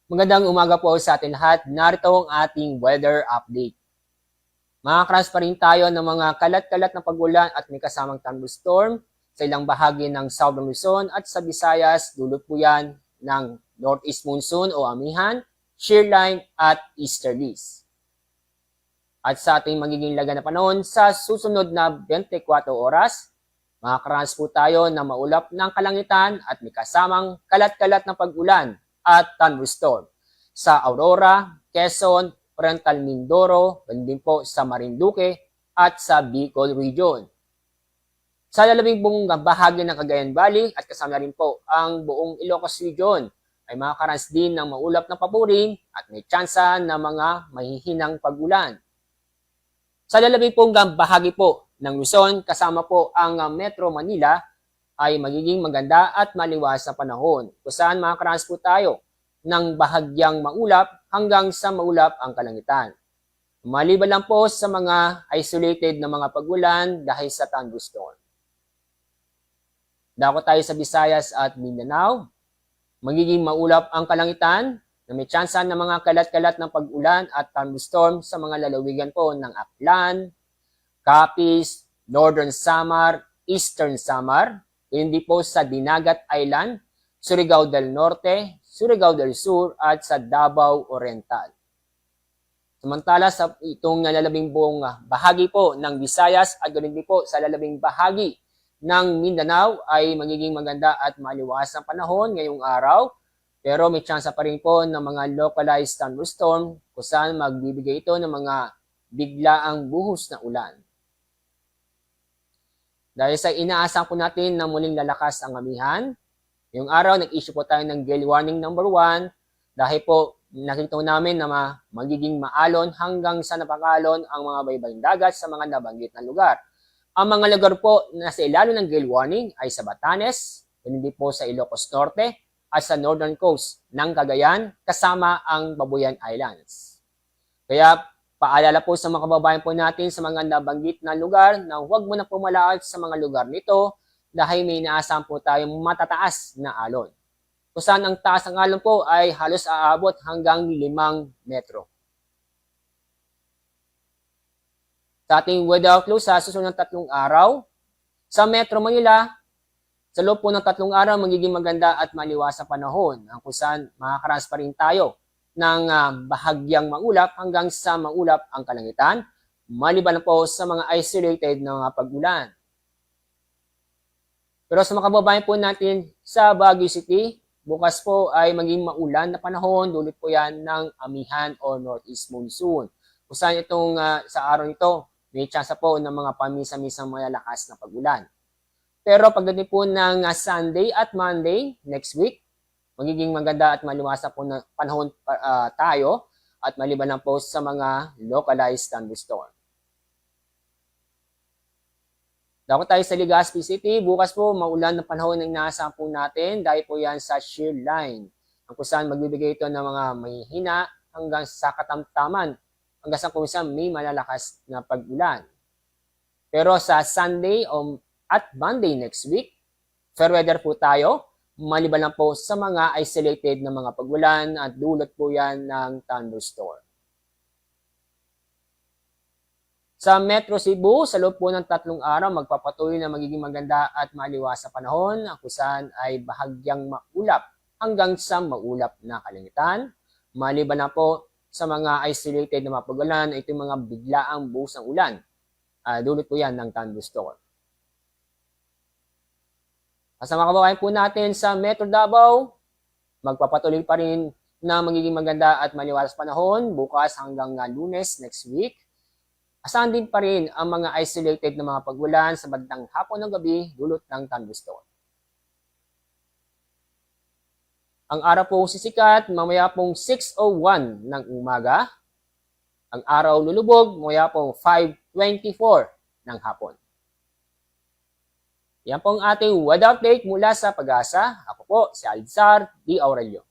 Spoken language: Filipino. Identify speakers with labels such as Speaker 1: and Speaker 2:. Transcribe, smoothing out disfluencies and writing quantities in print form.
Speaker 1: Magandang umaga po sa atin lahat. Narito ang ating weather update. Makakaranas pa rin tayo ng mga kalat-kalat na pag-ulan at may kasamang thunderstorm sa ilang bahagi ng Southern Luzon at sa Visayas. Dulot po yan ng northeast monsoon o amihan, shear line at easterlies. At sa ating magiging laga na panahon, sa susunod na 24 oras, makakaranas po tayo ng maulap ng kalangitan at may kasamang kalat-kalat na pag-ulan at thunderstorm sa Aurora, Quezon, Oriental Mindoro, din po sa Marinduque at sa Bicol Region. Sa lalabing buong bahagi ng Cagayan Valley at kasama rin po ang buong Ilocos Region ay makakaranas din ng maulap na papurin at may tsansa na mga mahihinang pag-ulan. Sa lalabing pong bahagi po ng Luzon kasama po ang Metro Manila ay magiging maganda at maliwas na panahon kung saan makakaranas po tayo ng bahagyang maulap hanggang sa maulap ang kalangitan. Maliban lang po sa mga isolated na mga pag-ulan dahil sa thunderstorm. Dako tayo sa Visayas at Mindanao. Magiging maulap ang kalangitan na may tsansa ng mga kalat-kalat ng pag-ulan at thunderstorm sa mga lalawigan po ng Aklan, Capiz, Northern Samar, Eastern Samar, hindi po sa Dinagat Island, Surigao del Norte, Surigao del Sur at sa Davao Oriental. Samantala sa itong lalabing buong bahagi po ng Visayas at ganoon din po sa lalabing bahagi ng Mindanao ay magiging maganda at maliwas ang panahon ngayong araw. Pero may tsansa pa rin po ng mga localized thunderstorm kung saan magbibigay ito ng mga biglaang buhos na ulan. Dahil sa inaasahan po natin na muling lalakas ang amihan, yung araw nag-issue po tayo ng gale warning number 1 dahil po nakita namin na magiging maalon hanggang sa napakalon ang mga baybaying dagat sa mga nabanggit na lugar. Ang mga lugar po na sa ilalim ng gale warning ay sa Batanes, hindi po sa Ilocos Norte at sa northern coast ng Cagayan kasama ang Babuyan Islands. Kaya paalala po sa mga kababayan po natin sa mga nabanggit na lugar na huwag mo na pumalaot sa mga lugar nito dahil may inaasahan po tayong matataas na alon. Kung saan ang taas ng alon po ay halos aabot hanggang 5 metro. Sa ating weather outlook sa susunod ng 3 araw, sa Metro Manila, sa loob po ng 3 araw magiging maganda at maliwas sa panahon kung saan makakaranas pa rin tayo ng bahagyang maulap hanggang sa maulap ang kalangitan, maliban po sa mga isolated na mga pag-ulan. Pero sa mga kababayan po natin sa Baguio City, bukas po ay maging maulan na panahon, dulot po yan ng amihan o northeast monsoon. Kung saan itong sa araw nito, may tsansa po ng mga pamisa-misang malalakas na pag-ulan. Pero pagdating po ng Sunday at Monday next week, magiging maganda at maliwasan po na panahon tayo at maliban lang po sa mga localized thunderstorm. Dako tayo sa Legazpi City. Bukas po, maulan na panahon ng inaasahan po natin dahil po yan sa shear line. Ang kung saan magbibigay ito ng mga mahihina hanggang sa katamtaman. Hanggang sa kung saan may malalakas na pag-ulan. Pero sa Sunday at Monday next week, fair weather po tayo. Maliban lang po sa mga isolated na mga pag-ulan at dulot po yan ng thunderstorm. Sa Metro Cebu, sa loob po ng 3 araw, magpapatuloy na magiging maganda at maliwas sa panahon, kung saan ay bahagyang maulap hanggang sa maulap na kalangitan. Maliban na po sa mga isolated na mga pag-ulan, ito yung mga biglaang buhos ng ulan. Dulot po yan ng thunderstorm. Sa mga kababayan po natin sa Metro Davao, magpapatuloy pa rin na magiging maganda at maliwas sa panahon bukas hanggang Lunes next week. Asahan din pa rin ang mga isolated na mga pag-ulan sa bandang hapon ng gabi dulot ng thunderstorm. Ang araw po sisikat mamaya pong 6:01 ng umaga. Ang araw lulubog mamaya pong 5:24 ng hapon. Yan po ang ating weather update mula sa Pag-asa. Ako po si Alzar D. Aurelio.